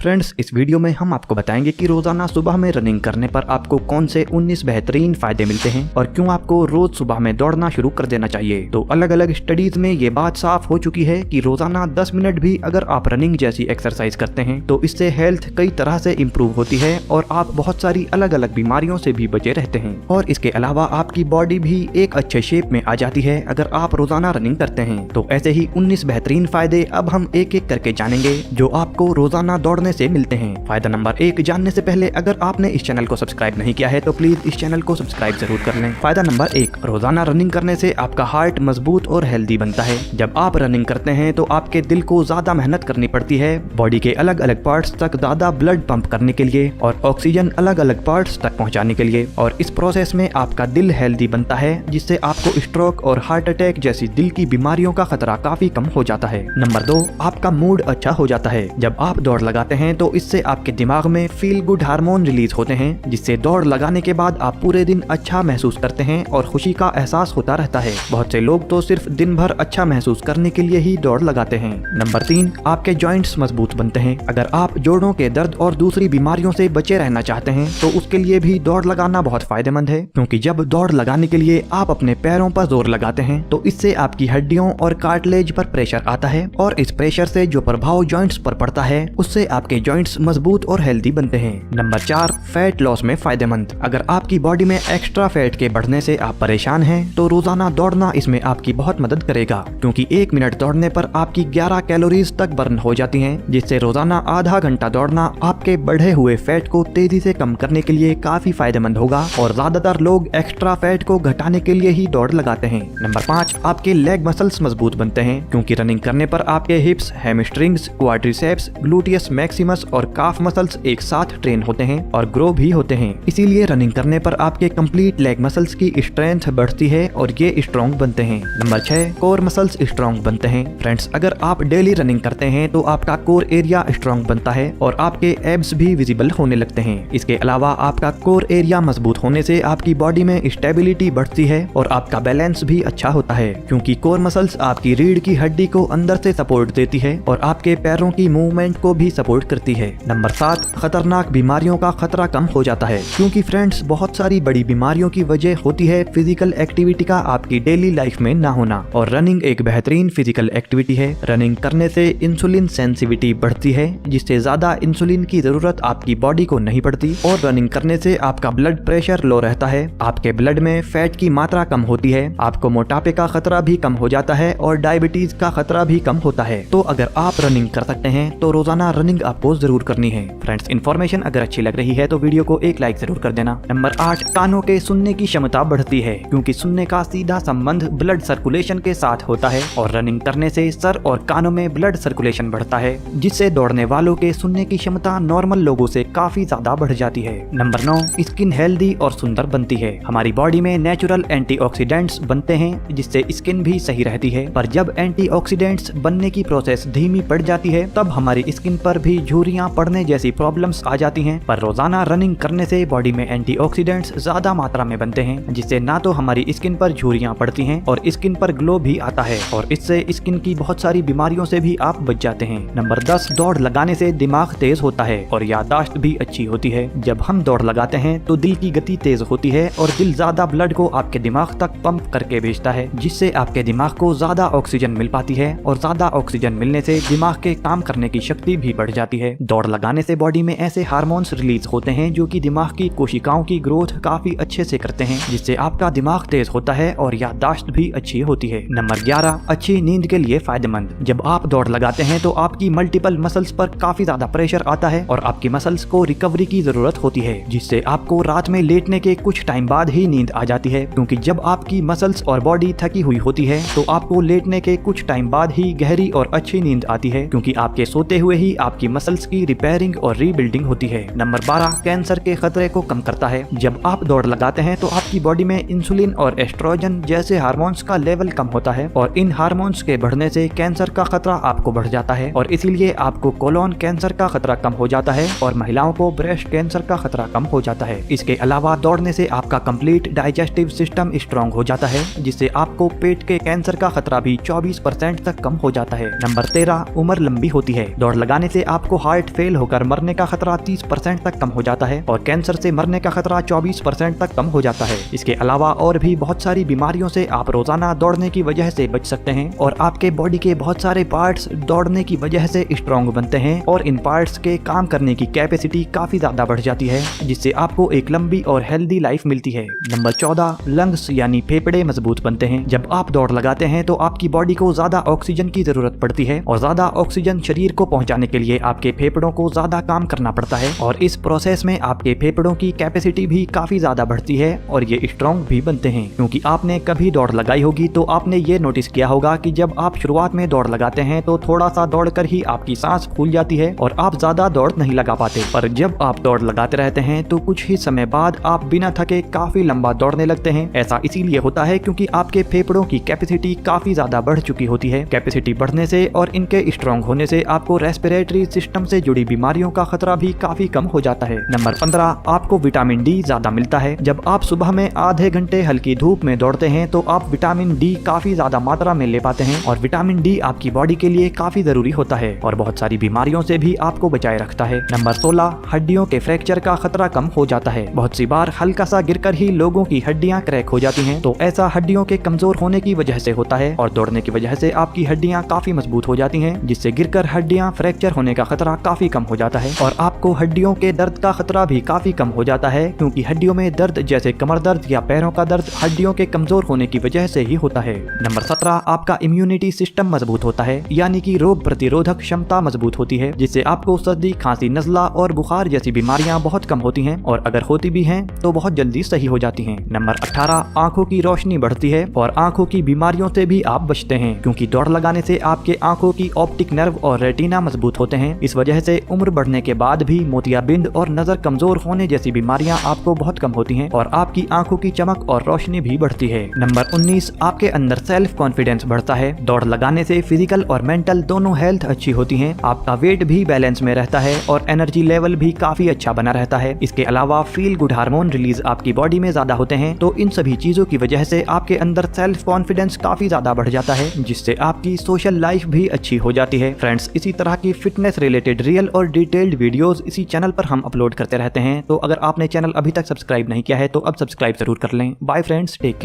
Friends, इस video में हम आपको बताएंगे कि रोजाना सुबह में रनिंग करने पर आपको कौन से 19 बेहतरीन फायदे मिलते हैं और क्यों आपको रोज सुबह में दौड़ना शुरू कर देना चाहिए। तो अलग अलग स्टडीज में ये बात साफ हो चुकी है कि रोजाना 10 मिनट भी अगर आप रनिंग जैसी एक्सरसाइज करते हैं तो इससे हेल्थ कई तरह से इम्प्रूव होती है और आप बहुत सारी अलग अलग बीमारियों से भी बचे रहते हैं। और इसके अलावा आपकी बॉडी भी एक अच्छे शेप में आ जाती है अगर आप रोजाना रनिंग करते हैं। तो ऐसे ही 19 बेहतरीन फायदे अब हम एक एक करके जानेंगे जो आपको रोजाना दौड़ने से मिलते हैं। फायदा नंबर 1 जानने से पहले अगर आपने इस चैनल को सब्सक्राइब नहीं किया है तो प्लीज इस चैनल को सब्सक्राइब जरूर कर लें। फायदा नंबर 1, रोजाना रनिंग करने से आपका हार्ट मजबूत और हेल्दी बनता है। जब आप रनिंग करते हैं तो आपके दिल को ज्यादा मेहनत करनी पड़ती है बॉडी के अलग अलग पार्ट्स तक ज्यादा ब्लड पंप करने के लिए और ऑक्सीजन अलग अलग पार्ट्स तक पहुंचाने के लिए, और इस प्रोसेस में आपका दिल हेल्दी बनता है जिससे आपको स्ट्रोक और हार्ट अटैक जैसी दिल की बीमारियों का खतरा काफी कम हो जाता है। नंबर 2, आपका मूड अच्छा हो जाता है। जब आप दौड़ लगाते हैं तो इससे आपके दिमाग में फील गुड हार्मोन रिलीज होते हैं जिससे दौड़ लगाने के बाद आप पूरे दिन अच्छा महसूस करते हैं और खुशी का एहसास होता रहता है। बहुत से लोग तो सिर्फ दिन भर अच्छा महसूस करने के लिए ही दौड़ लगाते हैं। नंबर 3, आपके जॉइंट्स मजबूत बनते हैं। अगर आप जोड़ों के दर्द और दूसरी बीमारियों से बचे रहना चाहते हैं तो उसके लिए भी दौड़ लगाना बहुत फायदेमंद है, क्योंकि जब दौड़ लगाने के लिए आप अपने पैरों पर जोर लगाते हैं तो इससे आपकी हड्डियों और कार्टिलेज पर प्रेशर आता है और इस प्रेशर से जो प्रभाव जॉइंट्स पर पड़ता है उससे आपके जॉइंट्स मजबूत और हेल्दी बनते हैं। नंबर 4, फैट लॉस में फायदेमंद। अगर आपकी बॉडी में एक्स्ट्रा फैट के बढ़ने से आप परेशान हैं तो रोजाना दौड़ना इसमें आपकी बहुत मदद करेगा, क्योंकि 1 मिनट दौड़ने पर आपकी 11 कैलोरीज तक बर्न हो जाती हैं, जिससे रोजाना आधा घंटा दौड़ना आपके बढ़े हुए फैट को तेजी से कम करने के लिए काफी फायदेमंद होगा और ज्यादातर लोग एक्स्ट्रा फैट को घटाने के लिए ही दौड़ लगाते हैं। नंबर 5, आपके लेग मसल्स मजबूत बनते हैं, क्योंकि रनिंग करने पर आपके हिप्स, हैमस्ट्रिंग्स, क्वाड्रिसेप्स, ग्लूटियस मैक्सिमस और काफ मसल्स एक साथ ट्रेन होते हैं और ग्रो भी होते हैं। इसीलिए रनिंग करने पर आपके कंप्लीट लेग मसल्स की स्ट्रेंथ बढ़ती है और ये स्ट्रॉन्ग बनते हैं। नंबर 6, कोर मसल्स स्ट्रॉन्ग बनते हैं। फ्रेंड्स, अगर आप डेली रनिंग करते हैं तो आपका कोर एरिया स्ट्रॉन्ग बनता है और आपके एब्स भी विजिबल होने लगते हैं। इसके अलावा आपका कोर एरिया मजबूत होने से आपकी बॉडी में स्टेबिलिटी बढ़ती है और आपका बैलेंस भी अच्छा होता है, क्योंकि कोर मसल्स आपकी रीढ़ की हड्डी को अंदर से सपोर्ट देती है और आपके पैरों की मूवमेंट को भी सपोर्ट करती है। नंबर 7, खतरनाक बीमारियों का खतरा कम हो जाता है, क्योंकि फ्रेंड्स बहुत सारी बड़ी बीमारियों की वजह होती है फिजिकल एक्टिविटी का आपकी डेली लाइफ में ना होना, और रनिंग एक बेहतरीन फिजिकल एक्टिविटी है। रनिंग करने से इंसुलिन सेंसिटिविटी बढ़ती है, जिससे ज्यादा इंसुलिन की जरूरत आपकी बॉडी को नहीं पड़ती, और रनिंग करने से आपका ब्लड प्रेशर लो रहता है, आपके ब्लड में फैट की मात्रा कम होती है, आपको मोटापे का खतरा भी कम हो जाता है और डायबिटीज का खतरा भी कम होता है। तो अगर आप रनिंग कर सकते हैं तो रोजाना रनिंग आपको जरूर करनी है। फ्रेंड्स, इन्फॉर्मेशन अगर अच्छी लग रही है तो वीडियो को एक लाइक जरूर कर देना। नंबर 8, कानों के सुनने की क्षमता बढ़ती है, क्योंकि सुनने का सीधा संबंध ब्लड सर्कुलेशन के साथ होता है और रनिंग करने से सर और कानों में ब्लड सर्कुलेशन बढ़ता है, जिससे दौड़ने वालों के सुनने की क्षमता नॉर्मल लोगों से काफी ज्यादा बढ़ जाती है। नंबर 9, स्किन हेल्दी और सुंदर बनती है। हमारी बॉडी में नेचुरल एंटीऑक्सीडेंट्स बनते हैं जिससे स्किन भी सही रहती है, पर जब एंटीऑक्सीडेंट्स बनने की प्रोसेस धीमी पड़ जाती है तब हमारी स्किन पर भी झुर्रियां पड़ने जैसी प्रॉब्लम्स आ जाती हैं। पर रोजाना रनिंग करने से बॉडी में एंटीऑक्सीडेंट्स ज्यादा मात्रा में बनते हैं, जिससे ना तो हमारी स्किन पर झुर्रियां पड़ती हैं और स्किन पर ग्लो भी आता है, और इससे स्किन की बहुत सारी बीमारियों से भी आप बच जाते हैं। नंबर 10, दौड़ लगाने से दिमाग तेज होता है और याददाश्त भी अच्छी होती है। जब हम दौड़ लगाते हैं तो दिल की गति तेज होती है और दिल ज्यादा ब्लड को आपके दिमाग तक पंप करके भेजता है, जिससे आपके दिमाग को ज्यादा ऑक्सीजन मिल पाती है और ज्यादा ऑक्सीजन मिलने से दिमाग के काम करने की शक्ति भी बढ़ जाती है। दौड़ लगाने से बॉडी में ऐसे हार्मोन्स रिलीज होते हैं जो कि दिमाग की कोशिकाओं की ग्रोथ काफी अच्छे से करते हैं, जिससे आपका दिमाग तेज होता है और याददाश्त भी अच्छी होती है। नंबर 11, अच्छी नींद के लिए फायदेमंद। जब आप दौड़ लगाते हैं तो आपकी मल्टीपल मसल्स पर काफी ज्यादा प्रेशर आता है और आपकी मसल्स को रिकवरी की जरूरत होती है, जिससे आपको रात में लेटने के कुछ टाइम बाद ही नींद आ जाती है, क्योंकि जब आपकी मसल्स और बॉडी थकी हुई होती है तो आपको लेटने के कुछ टाइम बाद ही गहरी और अच्छी नींद आती है, क्योंकि आपके सोते हुए ही आपकी मसल्स की रिपेयरिंग और रीबिल्डिंग होती है। नंबर 12, कैंसर के खतरे को कम करता है। जब आप दौड़ लगाते हैं तो आपकी बॉडी में इंसुलिन और एस्ट्रोजन जैसे हार्मोन्स का लेवल कम होता है और इन हार्मोन्स के बढ़ने से कैंसर का खतरा आपको बढ़ जाता है, और इसीलिए आपको कोलोन कैंसर का खतरा कम हो जाता है और महिलाओं को ब्रेस्ट कैंसर का खतरा कम हो जाता है। इसके अलावा दौड़ने से आपका कंप्लीट डाइजेस्टिव सिस्टम स्ट्रॉन्ग हो जाता है, जिससे आपको पेट के कैंसर का खतरा भी 24% तक कम हो जाता है। नंबर 13, उम्र लंबी होती है। दौड़ लगाने से आपको आपको हार्ट फेल होकर मरने का खतरा 30% तक कम हो जाता है और कैंसर से मरने का खतरा 24% तक कम हो जाता है। इसके अलावा और भी बहुत सारी बीमारियों से आप रोजाना दौड़ने की वजह से बच सकते हैं और आपके बॉडी के बहुत सारे पार्ट्स दौड़ने की वजह से स्ट्रॉन्ग बनते हैं और इन पार्ट्स के काम करने की कैपेसिटी काफी ज्यादा बढ़ जाती है, जिससे आपको एक लंबी और हेल्दी लाइफ मिलती है। नंबर 14, लंग्स यानी फेफड़े मजबूत बनते हैं। जब आप दौड़ लगाते हैं तो आपकी बॉडी को ज्यादा ऑक्सीजन की जरूरत पड़ती है और ज्यादा ऑक्सीजन शरीर को पहुंचाने के लिए आपके फेफड़ों को ज्यादा काम करना पड़ता है और इस प्रोसेस में आपके फेफड़ों की कैपेसिटी भी काफी ज्यादा बढ़ती है और ये स्ट्रॉन्ग भी बनते हैं। क्योंकि आपने कभी दौड़ लगाई होगी तो आपने ये नोटिस किया होगा कि जब आप शुरुआत में दौड़ लगाते हैं तो थोड़ा सा दौड़कर ही आपकी सांस फूल जाती है और आप ज्यादा दौड़ नहीं लगा पाते, पर जब आप दौड़ लगाते रहते हैं तो कुछ ही समय बाद आप बिना थके काफी लंबा दौड़ने लगते हैं। ऐसा इसीलिए होता है क्योंकि आपके फेफड़ों की कैपेसिटी काफी ज्यादा बढ़ चुकी होती है। कैपेसिटी बढ़ने से और इनके स्ट्रॉन्ग होने से आपको रेस्पिरेटरी सिस्टम से जुड़ी बीमारियों का खतरा भी काफी कम हो जाता है। नंबर 15, आपको विटामिन डी ज्यादा मिलता है। जब आप सुबह में आधे घंटे हल्की धूप में दौड़ते हैं तो आप विटामिन डी काफी ज्यादा मात्रा में ले पाते हैं और विटामिन डी आपकी बॉडी के लिए काफी जरूरी होता है और बहुत सारी बीमारियों से भी आपको बचाए रखता है। नंबर 16, हड्डियों के फ्रैक्चर का खतरा कम हो जाता है। बहुत सी बार हल्का सा गिरकर ही लोगों की हड्डियां क्रैक हो जाती हैं, तो ऐसा हड्डियों के कमजोर होने की वजह से होता है और दौड़ने की वजह से आपकी हड्डियां काफी मजबूत हो जाती हैं, जिससे गिरकर हड्डियां फ्रैक्चर होने का खतरा काफी कम हो जाता है और आपको हड्डियों के दर्द का खतरा भी काफी कम हो जाता है, क्योंकि हड्डियों में दर्द जैसे कमर दर्द या पैरों का दर्द हड्डियों के कमजोर होने की वजह से ही होता है। नंबर 17, आपका इम्यूनिटी सिस्टम मजबूत होता है, यानी कि रोग प्रतिरोधक क्षमता मजबूत होती है, जिससे आपको सर्दी, खांसी, नजला और बुखार जैसी बीमारियां बहुत कम होती हैं और अगर होती भी हैं तो बहुत जल्दी सही हो जाती हैं। नंबर 18, आंखों की रोशनी बढ़ती है और आंखों की बीमारियों से भी आप बचते हैं, क्योंकि दौड़ लगाने से आपके आंखों की ऑप्टिक नर्व और रेटिना मजबूत होते हैं। इस वजह से उम्र बढ़ने के बाद भी मोतियाबिंद और नजर कमजोर होने जैसी बीमारियां आपको बहुत कम होती हैं और आपकी आंखों की चमक और रोशनी भी बढ़ती है। नंबर 19, आपके अंदर सेल्फ कॉन्फिडेंस बढ़ता है। दौड़ लगाने से फिजिकल और मेंटल दोनों हेल्थ अच्छी होती है, आपका वेट भी बैलेंस में रहता है और एनर्जी लेवल भी काफी अच्छा बना रहता है। इसके अलावा फील गुड हार्मोन रिलीज आपकी बॉडी में ज्यादा होते हैं, तो इन सभी चीजों की वजह से आपके अंदर सेल्फ कॉन्फिडेंस काफी ज्यादा बढ़ जाता है, जिससे आपकी सोशल लाइफ भी अच्छी हो जाती है। फ्रेंड्स, इसी तरह की फिटनेस रिलेटेड रियल और डिटेल्ड वीडियोस इसी चैनल पर हम अपलोड करते रहते हैं, तो अगर आपने चैनल अभी तक सब्सक्राइब नहीं किया है तो अब सब्सक्राइब जरूर कर लें। Bye friends, take care.